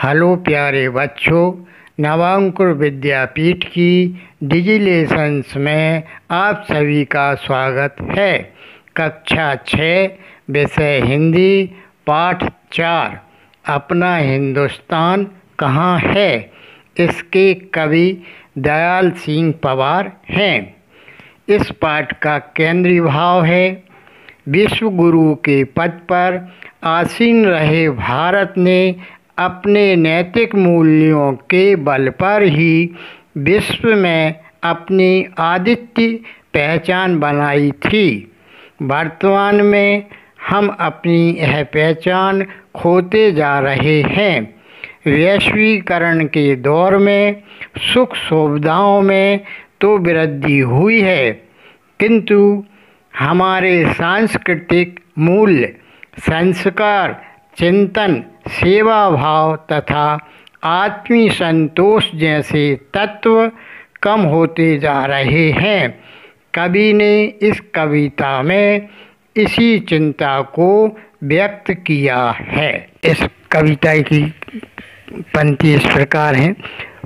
Hello प्यारे बच्चों, नवांकुर विद्यापीठ की डिजिलेशंस में आप सभी का स्वागत है। कक्षा 6 विषय हिंदी पाठ 4 अपना हिंदुस्तान कहाँ है। इसके कवि दयाल सिंह पवार हैं। इस पाठ का केंद्रीय भाव है, विश्व गुरु के पद पर आसीन रहे भारत ने अपने नैतिक मूल्यों के बल पर ही विश्व में अपनी अद्वितीय पहचान बनाई थी। वर्तमान में हम अपनी यह पहचान खोते जा रहे हैं। वैश्वीकरण के दौर में सुख सुविधाओं में तो वृद्धि हुई है, किंतु हमारे सांस्कृतिक मूल्य, संस्कार, चिंतन, सेवा भाव तथा आत्मीय संतोष जैसे तत्व कम होते जा रहे हैं। कवि ने इस कविता में इसी चिंता को व्यक्त किया है। इस कविता की पंक्ति इस प्रकार है।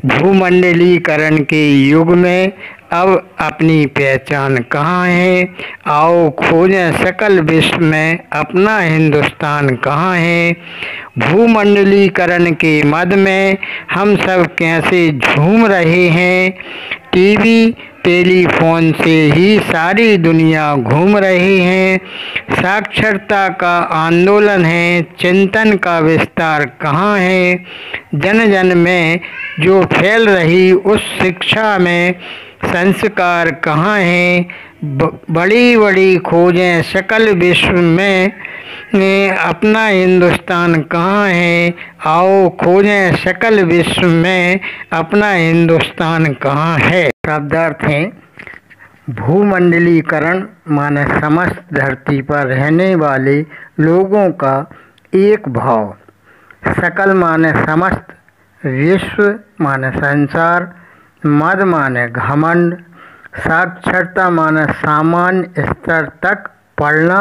भूमंडलीकरण के युग में अब अपनी पहचान कहाँ है। आओ खोजें सकल विश्व में अपना हिंदुस्तान कहाँ है। भूमंडलीकरण के मद में हम सब कैसे झूम रहे हैं। टीवी टेलीफोन से ही सारी दुनिया घूम रही है। साक्षरता का आंदोलन है, चिंतन का विस्तार कहाँ है। जन जन में जो फैल रही उस शिक्षा में संस्कार कहाँ है। बड़ी बड़ी खोजें सकल विश्व में अपना हिंदुस्तान कहाँ है। आओ खोजें सकल विश्व में अपना हिंदुस्तान कहाँ है। शब्दार्थ हैं। भूमंडलीकरण माने समस्त धरती पर रहने वाले लोगों का एक भाव। सकल माने समस्त, विश्व माने संसार, मद माने घमंड, साक्षरता माने सामान्य स्तर तक पढ़ना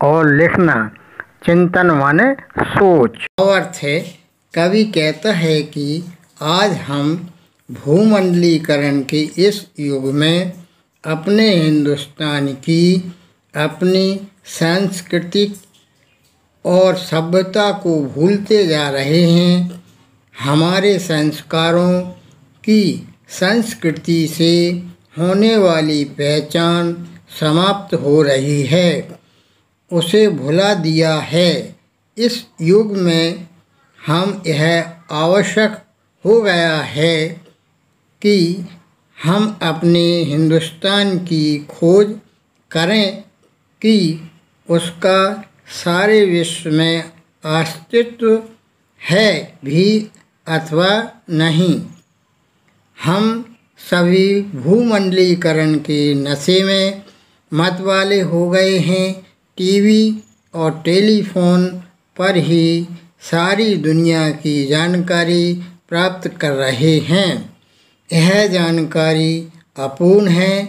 और लिखना, चिंतन माने सोच। अर्थ है, कवि कहता है कि आज हम भूमंडलीकरण के इस युग में अपने हिंदुस्तान की अपनी सांस्कृतिक और सभ्यता को भूलते जा रहे हैं। हमारे संस्कारों की संस्कृति से होने वाली पहचान समाप्त हो रही है, उसे भुला दिया है। इस युग में हम यह आवश्यक हो गया है कि हम अपने हिंदुस्तान की खोज करें कि उसका सारे विश्व में अस्तित्व है भी अथवा नहीं। हम सभी भूमंडलीकरण के नशे में मत वाले हो गए हैं। टीवी और टेलीफोन पर ही सारी दुनिया की जानकारी प्राप्त कर रहे हैं। यह जानकारी अपूर्ण है,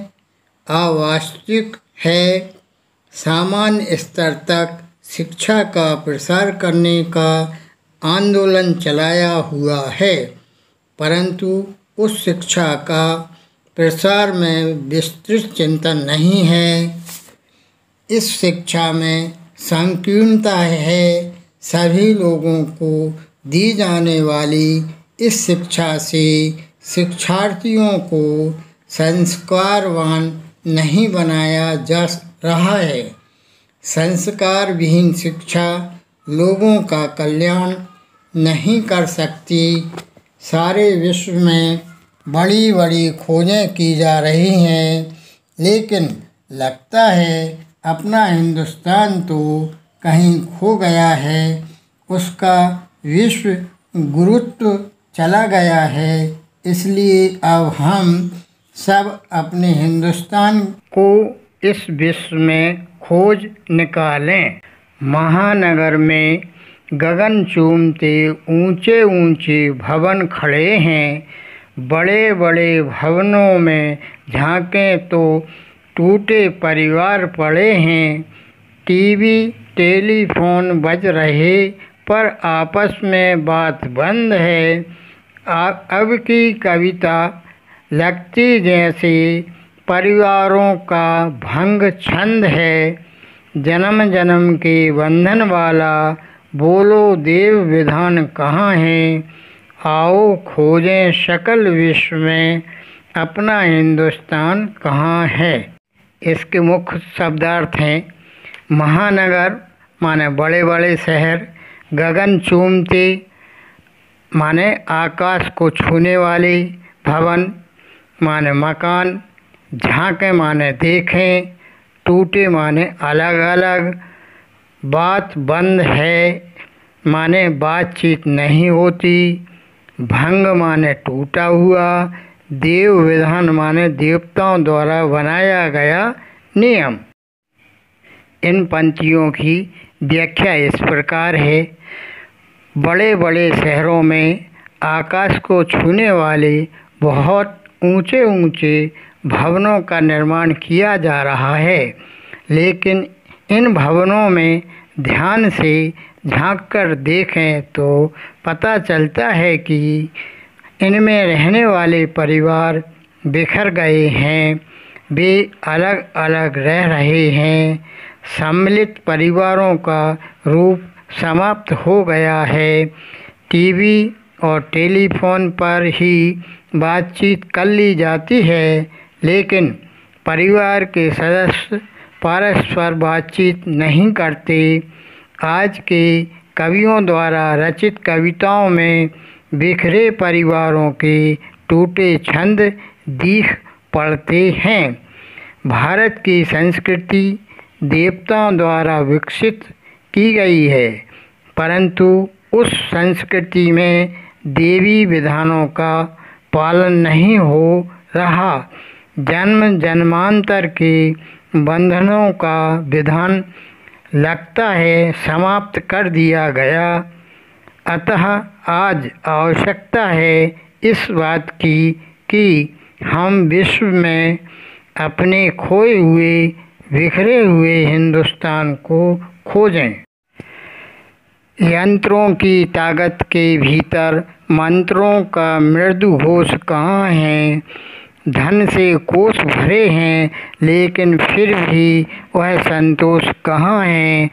अवास्तविक है। सामान्य स्तर तक शिक्षा का प्रसार करने का आंदोलन चलाया हुआ है, परंतु उस शिक्षा का प्रसार में विस्तृत चिंतन नहीं है। इस शिक्षा में संकीर्णता है। सभी लोगों को दी जाने वाली इस शिक्षा से शिक्षार्थियों को संस्कारवान नहीं बनाया जा रहा है। संस्कार विहीन शिक्षा लोगों का कल्याण नहीं कर सकती। सारे विश्व में बड़ी बड़ी खोजें की जा रही हैं, लेकिन लगता है अपना हिंदुस्तान तो कहीं खो गया है। उसका विश्व गुरुत्व चला गया है। इसलिए अब हम सब अपने हिंदुस्तान को इस विश्व में खोज निकालें। महानगर में गगन चूमते ऊंचे ऊंचे भवन खड़े हैं। बड़े बड़े भवनों में झांकें तो टूटे परिवार पड़े हैं। टीवी टेलीफोन बज रहे पर आपस में बात बंद है। अब की कविता लगती जैसे परिवारों का भंग छंद है। जन्म जन्म के बंधन वाला बोलो देव विधान कहाँ है। आओ खोजें सकल विश्व में अपना हिंदुस्तान कहाँ है। इसके मुख्य शब्दार्थ हैं महानगर माने बड़े बड़े शहर, गगन चूमते माने आकाश को छूने वाले, भवन माने मकान, झांके माने देखें, टूटे माने अलग अलग, बात बंद है माने बातचीत नहीं होती, भंग माने टूटा हुआ, देव विधान माने देवताओं द्वारा बनाया गया नियम। इन पंक्तियों की व्याख्या इस प्रकार है। बड़े बड़े शहरों में आकाश को छूने वाले बहुत ऊंचे ऊंचे भवनों का निर्माण किया जा रहा है, लेकिन इन भवनों में ध्यान से झांककर देखें तो पता चलता है कि इनमें रहने वाले परिवार बिखर गए हैं, वे अलग अलग रह रहे हैं। सम्मिलित परिवारों का रूप समाप्त हो गया है। टीवी और टेलीफोन पर ही बातचीत कर ली जाती है, लेकिन परिवार के सदस्य परस्पर बातचीत नहीं करते। आज के कवियों द्वारा रचित कविताओं में बिखरे परिवारों के टूटे छंद दिख पड़ते हैं। भारत की संस्कृति देवताओं द्वारा विकसित की गई है, परंतु उस संस्कृति में देवी विधानों का पालन नहीं हो रहा। जन्म जन्मांतर के बंधनों का विधान लगता है समाप्त कर दिया गया। अतः आज आवश्यकता है इस बात की कि हम विश्व में अपने खोए हुए बिखरे हुए हिंदुस्तान को खोजें। यंत्रों की ताकत के भीतर मंत्रों का मृदु घोष कहाँ है। धन से कोष भरे हैं, लेकिन फिर भी वह संतोष कहाँ है।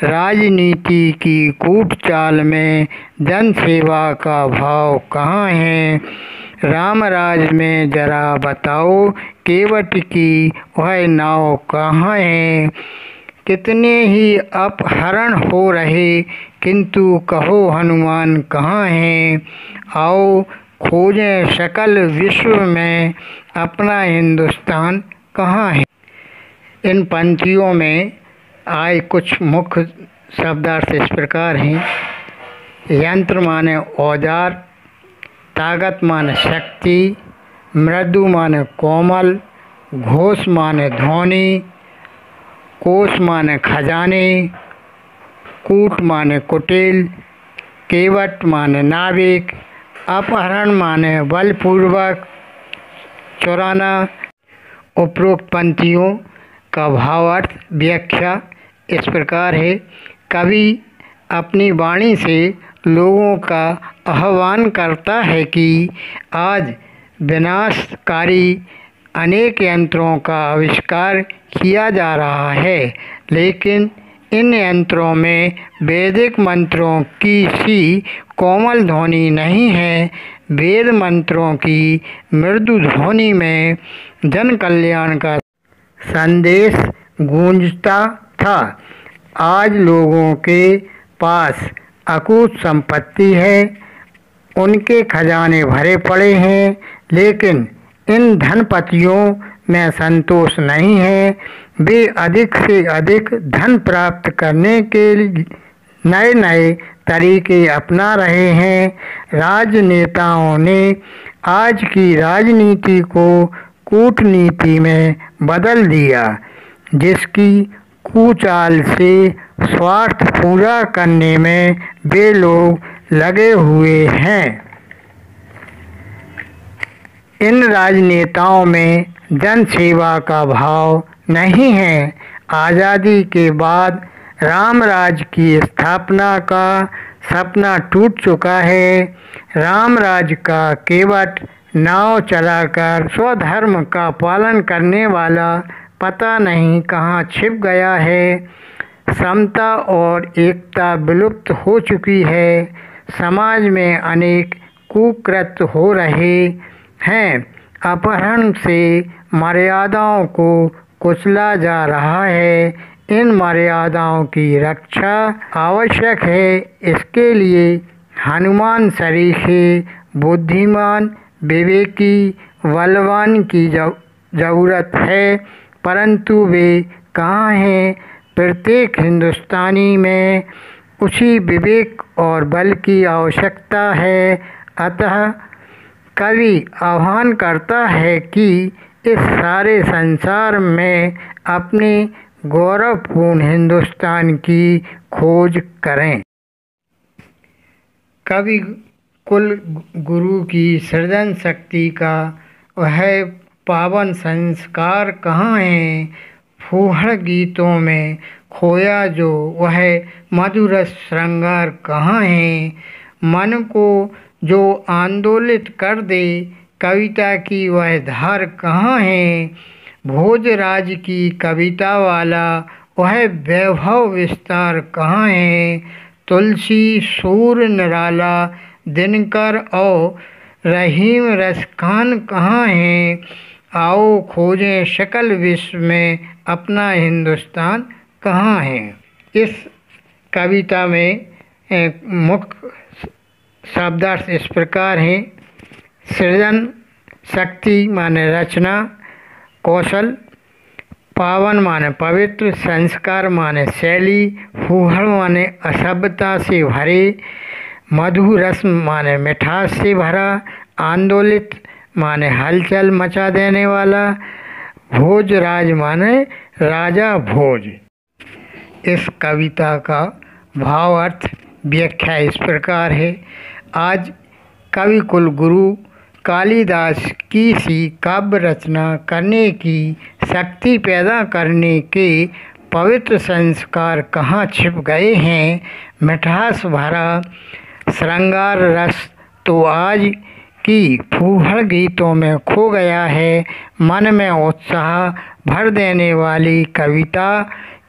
राजनीति की कूट चाल में जन सेवा का भाव कहाँ है। राम राज में जरा बताओ केवट की वह नाव कहाँ है। कितने ही अपहरण हो रहे, किंतु कहो हनुमान कहाँ है। आओ खोजें सकल विश्व में अपना हिंदुस्तान कहाँ है। इन पंक्तियों में आए कुछ मुख्य शब्दार्थ इस प्रकार हैं। यंत्र माने औजार, ताकत माने शक्ति, मृदु माने कोमल, घोष माने ध्वनि, कोष माने खजाने, कूट माने कुटिल, केवट माने नाविक, अपहरण माने बलपूर्वक चुराना। उपरोक्त पंक्तियों का भावार्थ व्याख्या इस प्रकार है। कवि अपनी वाणी से लोगों का आह्वान करता है कि आज विनाशकारी अनेक यंत्रों का आविष्कार किया जा रहा है, लेकिन इन यंत्रों में वैदिक मंत्रों की सी कोमल ध्वनि नहीं है। वेद मंत्रों की मृदु ध्वनि में जन कल्याण का संदेश गूंजता था। आज लोगों के पास अकूत संपत्ति है, उनके खजाने भरे पड़े हैं, लेकिन इन धनपतियों में संतोष नहीं है। वे अधिक से अधिक धन प्राप्त करने के नए नए तरीके अपना रहे हैं। राजनेताओं ने आज की राजनीति को कूटनीति में बदल दिया, जिसकी कुचाल से स्वार्थ पूरा करने में वे लोग लगे हुए हैं। इन राजनेताओं में जन सेवा का भाव नहीं है। आज़ादी के बाद राम राज की स्थापना का सपना टूट चुका है। रामराज का केवट नाव चलाकर स्वधर्म का पालन करने वाला पता नहीं कहाँ छिप गया है। समता और एकता विलुप्त हो चुकी है। समाज में अनेक कुकृत्य हो रहे हैं। अपहरण से मर्यादाओं को कुचला जा रहा है। इन मर्यादाओं की रक्षा आवश्यक है। इसके लिए हनुमान सरीखे बुद्धिमान विवेकी बलवान की ज़रूरत है, परंतु वे कहाँ हैं? प्रत्येक हिंदुस्तानी में उसी विवेक और बल की आवश्यकता है। अतः कवि आह्वान करता है कि इस सारे संसार में अपने गौरवपूर्ण हिंदुस्तान की खोज करें। कवि कुल गुरु की सृजन शक्ति का वह पावन संस्कार कहाँ है? फूहड़ गीतों में खोया जो वह मधुर श्रृंगार कहाँ है? मन को जो आंदोलित कर दे कविता की वह धार कहाँ है? भोजराज की कविता वाला वह वैभव विस्तार कहाँ है? तुलसी सूर निराला दिनकर और रहीम रसखान कहाँ है? आओ खोजें सकल विश्व में अपना हिंदुस्तान कहाँ है। इस कविता में मुख्य शब्दार्थ इस प्रकार हैं। सृजन शक्ति माने रचना, कौशल, पावन माने पवित्र, संस्कार माने शैली, फूहड़ माने असभ्यता से भरे, मधुरस माने मिठास से भरा, आंदोलित माने हलचल मचा देने वाला, भोजराज माने राजा भोज। इस कविता का भाव अर्थ व्याख्या इस प्रकार है। आज कवि कुल गुरु कालिदास की सी काव्य रचना करने की शक्ति पैदा करने के पवित्र संस्कार कहाँ छिप गए हैं? मिठास भरा श्रृंगार रस तो आज की फूहड़ गीतों में खो गया है। मन में उत्साह भर देने वाली कविता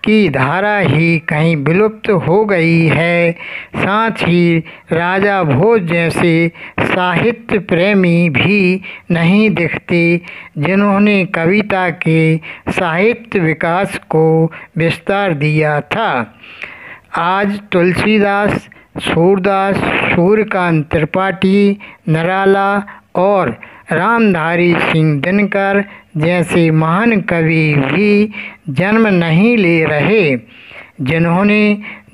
की धारा ही कहीं विलुप्त हो गई है। साथ ही राजा भोज जैसे साहित्य प्रेमी भी नहीं दिखते जिन्होंने कविता के साहित्य विकास को विस्तार दिया था। आज तुलसीदास, सूरदास, सूर्यकांत त्रिपाठी, निराला और रामधारी सिंह दिनकर जैसे महान कवि भी जन्म नहीं ले रहे जिन्होंने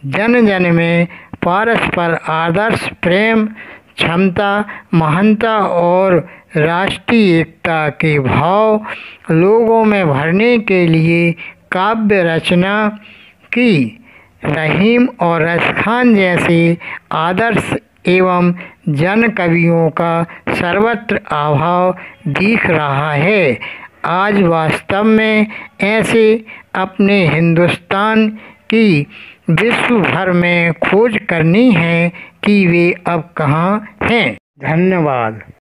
जन जन में परस्पर आदर्श, प्रेम, क्षमता, महानता और राष्ट्रीय एकता के भाव लोगों में भरने के लिए काव्य रचना की। रहीम और रसखान जैसे आदर्श एवं जन कवियों का सर्वत्र अभाव दिख रहा है। आज वास्तव में ऐसे अपने हिंदुस्तान की विश्व भर में खोज करनी है कि वे अब कहाँ हैं। धन्यवाद।